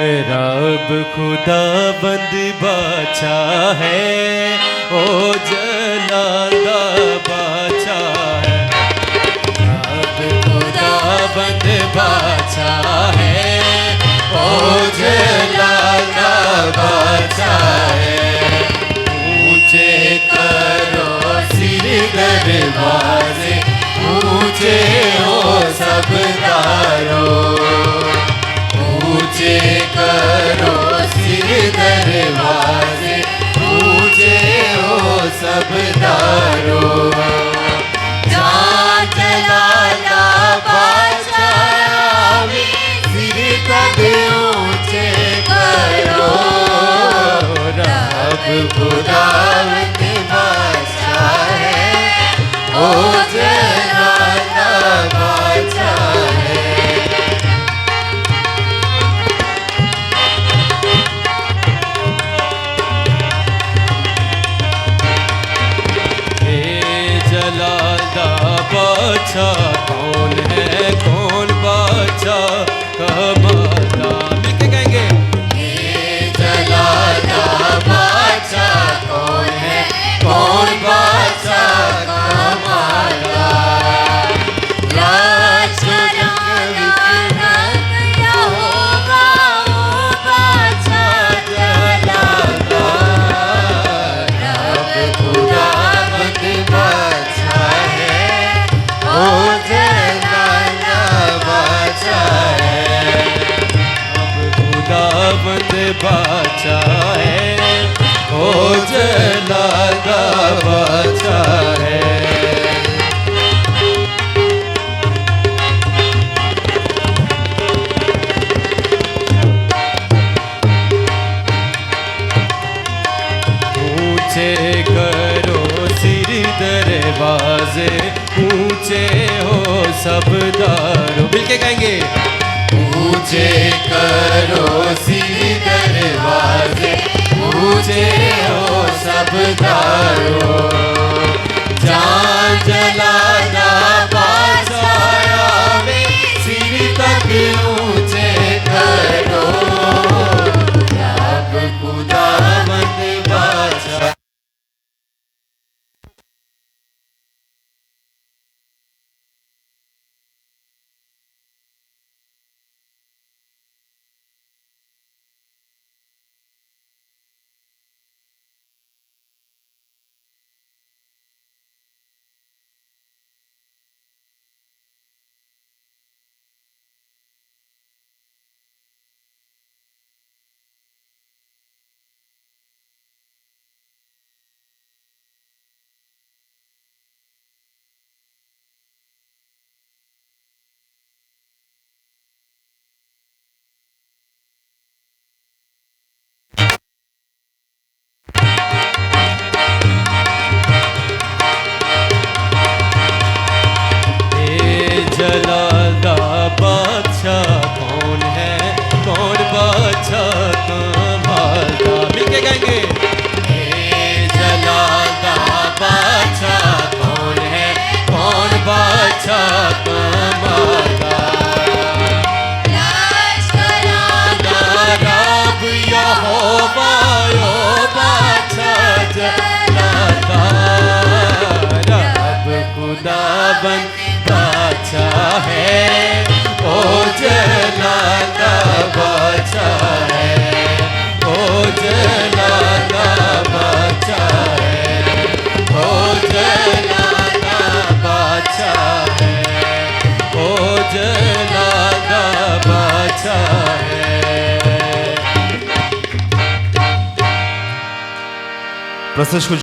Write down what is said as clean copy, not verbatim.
रब खुदा बंद बादशाह है, ओ जलाला बादशाह है। रब खुदा बंद बादशाह है, ओ जलाला बादशाह है। ऊंचे करो सिर दरवाजे, ऊंचे हो सब तारों। ऊंचे करो सिर दरवाजे, ऊंचे हो सब तारों। जहाँ जलाला बादशाह आवे, सिर कद ऊंचे करो। रब खुदावंद बादशाह है, ओ जलाला बादशाह है। बादशाह कौन है, कौन बादशाह कमाला। लिख के कहेंगे हे जलाला बादशाह कौन है, कौन बादशाह कमाला। राज कराना यहोवा, ओ बादशाह जलाला। रब खुदावंद बादशाह है, ओ जलाला बादशाह है। खुदावंद बादशाह है, ओ जलाला बादशाह है। ऊंचे करो सिर दरवाजे, ऊंचे हो सब दारों। मिलके कहेंगे ऊंचे करो सिर दरवाजे, ऊंचे हो सब तारों। जहाँ जलाला बादशाह आवे, सिर तक ऊंचे करो। रब खुदावंद बादशाह। जलाला बादशाह कौन है, कौन बादशाह कमाला। मिलके कहेंगे हे जलाला बादशाह कौन है, कौन बादशाह कमाला। राज कराना रब यहोवा, ओ बादशाह जलाला। रब खुदावंद बादशाह है, ओ जलाला बादशाह है, ओ जलाला बादशाह है, ओ जलाला बादशाह है, ओ जलाला बादशाह है। प्रशंसक